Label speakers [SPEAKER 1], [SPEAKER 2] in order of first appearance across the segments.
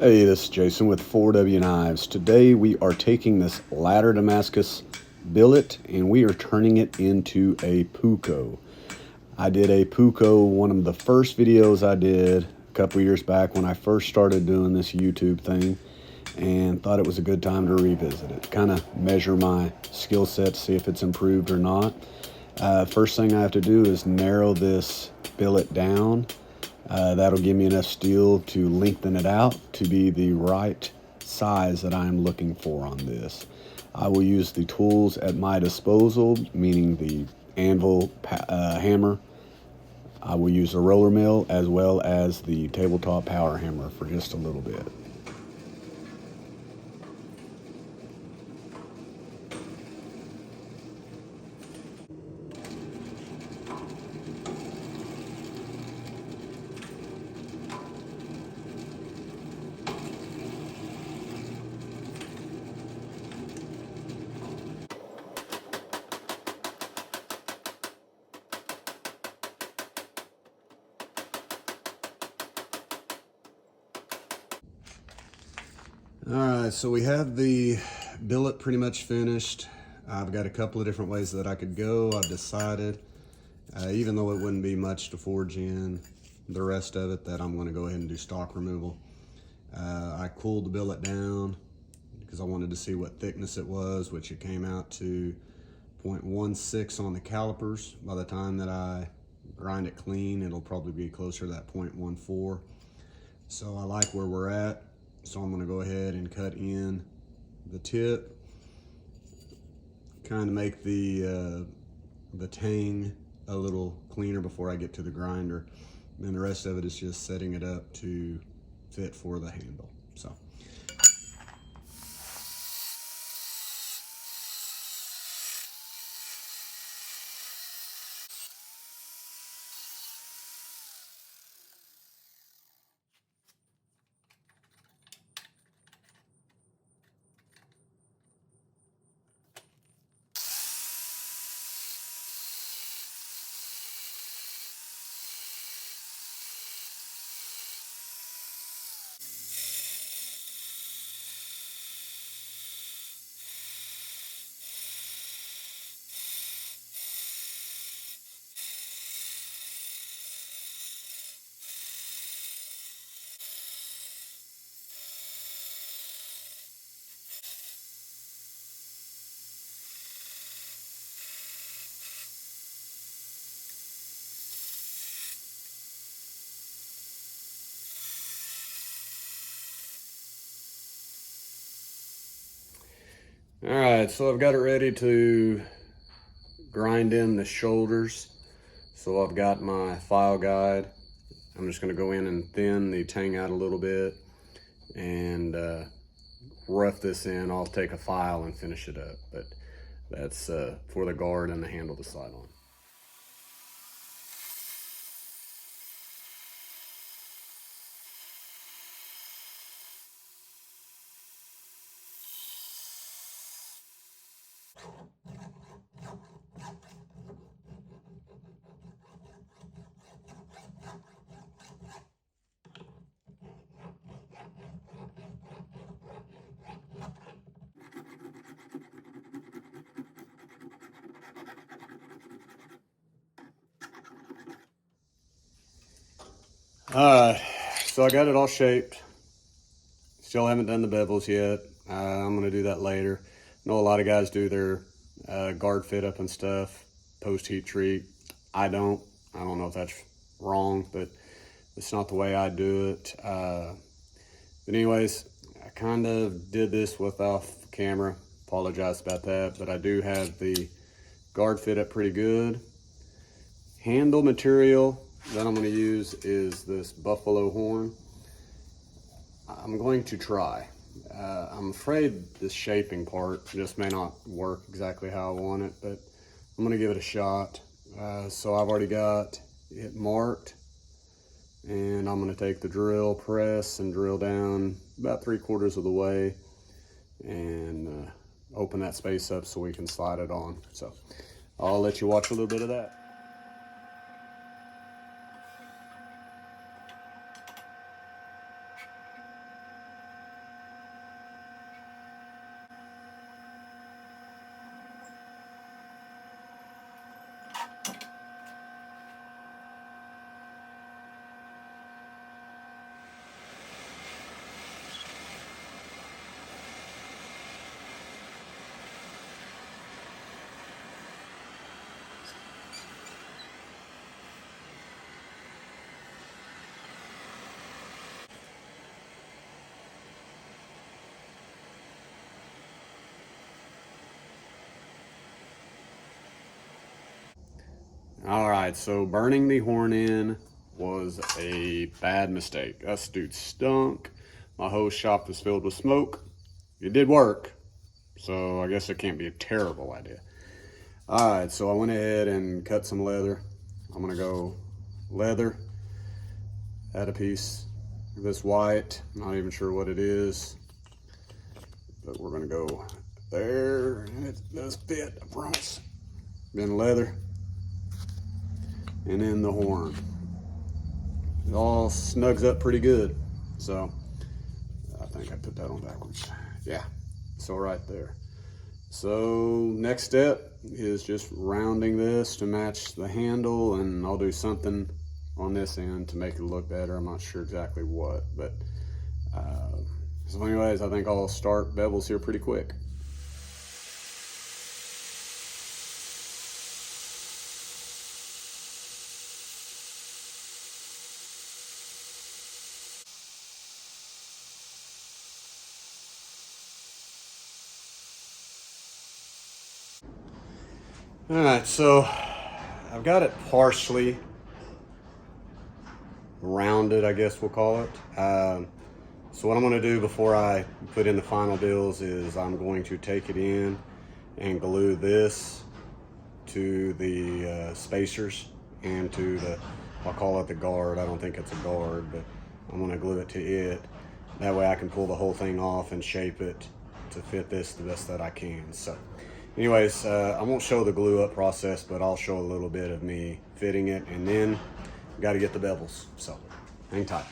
[SPEAKER 1] Hey, this is Jason with 4W Knives. Today we are taking this ladder Damascus billet and we are turning it into a Puukko. I did a Puukko, one of the first videos I did a couple years back when I first started doing this YouTube thing, and thought it was a good time to revisit it, kind of measure my skill set, see if it's improved or not. First thing I have to do is narrow this billet down. That'll give me enough steel to lengthen it out to be the right size that I'm looking for on this. I will use the tools at my disposal, meaning the anvil, hammer. I will use the roller mill as well as the tabletop power hammer for just a little bit. All right, so we have the billet pretty much finished. I've got a couple of different ways that I could go. I've decided, even though it wouldn't be much to forge in the rest of it, that I'm going to go ahead and do stock removal. I cooled the billet down because I wanted to see what thickness it was, which it came out to 0.16 on the calipers. By the time that I grind it clean, it'll probably be closer to that 0.14. So I like where we're at. So I'm gonna go ahead and cut in the tip, kind of make the tang a little cleaner before I get to the grinder. And then the rest of it is just setting it up to fit for the handle. So. All right, so I've got it ready to grind in the shoulders. So I've got my file guide. I'm just gonna go in and thin the tang out a little bit and rough this in. I'll take a file and finish it up, but that's for the guard and the handle to slide on. So I got it all shaped. Still haven't done the bevels yet. I'm gonna do that later. I know a lot of guys do their guard fit up and stuff post heat treat. I don't know if that's wrong, but it's not the way I do it. But anyways, I kind of did this with off camera. Apologize about that, but I do have the guard fit up pretty good. Handle material that I'm going to use is this buffalo horn. I'm going to try. I'm afraid this shaping part just may not work exactly how I want it, but I'm going to give it a shot. So I've already got it marked, and I'm going to take the drill press and drill down about 3/4 of the way and open that space up so we can slide it on. So I'll let you watch a little bit of that. All right, so burning the horn in was a bad mistake. That dude stunk. My whole shop was filled with smoke. It did work, so I guess it can't be a terrible idea. All right, so I went ahead and cut some leather. I'm gonna go leather, add a piece of this white, not even sure what it is, but we're gonna go there, and it does fit, I promise. Then leather, and then the horn. It all snugs up pretty good. So I think I put that on backwards. Yeah, so right there. So next step is just rounding this to match the handle, and I'll do something on this end to make it look better. I'm not sure exactly what, but so anyways, I think I'll start bevels here pretty quick. All right, so I've got it partially rounded, I guess we'll call it. So what I'm going to do before I put in the final deals is I'm going to take it in and glue this to the spacers and to the, I'll call it the guard. I don't think it's a guard, but I'm going to glue it to it. That way I can pull the whole thing off and shape it to fit this the best that I can. So anyways, I won't show the glue up process, but I'll show a little bit of me fitting it, and then got to get the bevels. So hang tight.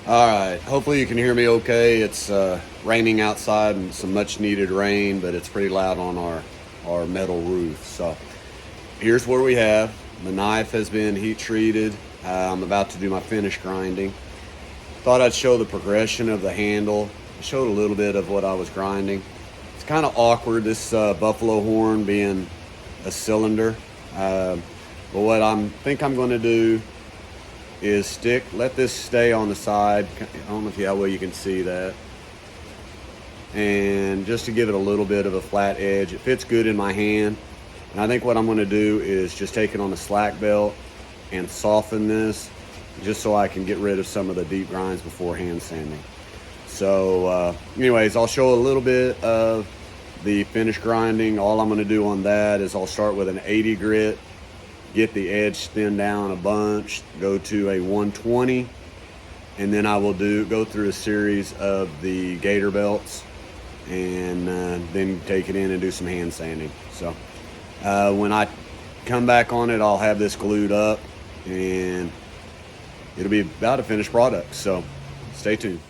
[SPEAKER 1] All right, hopefully you can hear me okay. It's raining outside and some much needed rain, but it's pretty loud on our metal roof. So here's where we have. The knife has been heat treated. I'm about to do my finish grinding. Thought I'd show the progression of the handle. I showed a little bit of what I was grinding. It's kind of awkward, this buffalo horn being a cylinder. But what I think I'm going to do is let this stay on the side. I don't know how well you can see that. And just to give it a little bit of a flat edge. It fits good in my hand. And I think what I'm going to do is just take it on the slack belt and soften this just so I can get rid of some of the deep grinds before hand sanding. So anyways, I'll show a little bit of the finish grinding. All I'm going to do on that is I'll start with an 80 grit, get the edge thinned down a bunch, go to a 120, and then I will go through a series of the gator belts, and then take it in and do some hand sanding. So when I come back on it, I'll have this glued up, and it'll be about a finished product. So stay tuned.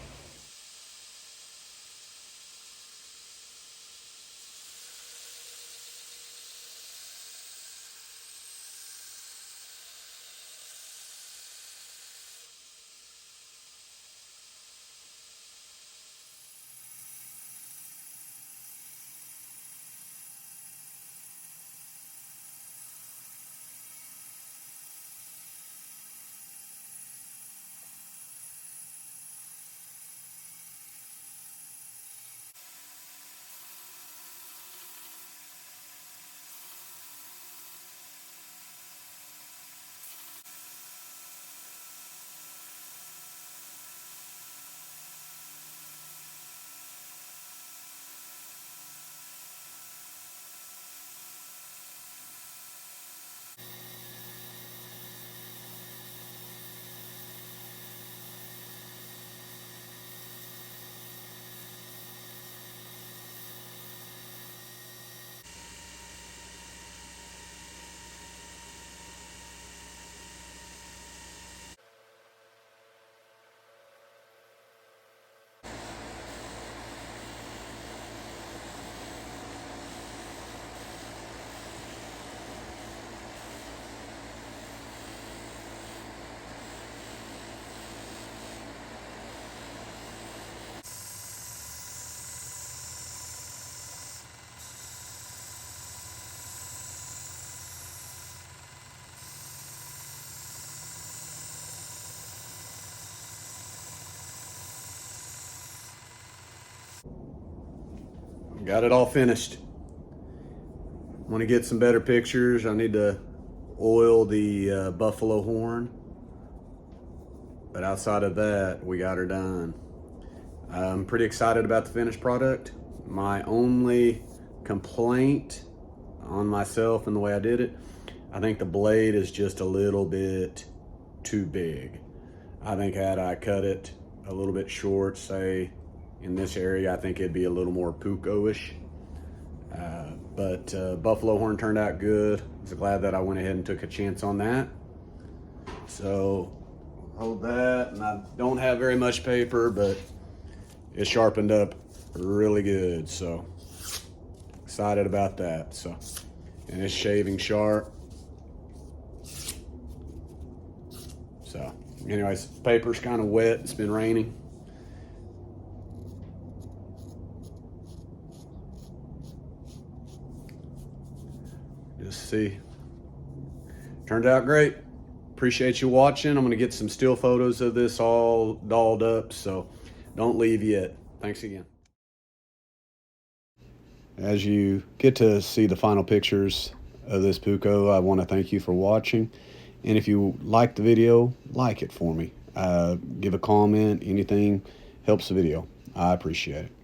[SPEAKER 1] got it all finished. Want to get some better pictures. I need to oil the buffalo horn. But outside of that, we got her done. I'm pretty excited about the finished product. My only complaint on myself and the way I did it, I think the blade is just a little bit too big. I think had I cut it a little bit short, say in this area, I think it'd be a little more Puukko-ish. But buffalo horn turned out good. I was glad that I went ahead and took a chance on that. So hold that, and I don't have very much paper, but it sharpened up really good. So excited about that. So, and it's shaving sharp. So anyways, paper's kind of wet. It's been raining. Just see. Turned out great. Appreciate you watching. I'm going to get some still photos of this all dolled up, so don't leave yet. Thanks again. As you get to see the final pictures of this Puukko, I want to thank you for watching. And if you like the video, like it for me. Give a comment. Anything helps the video. I appreciate it.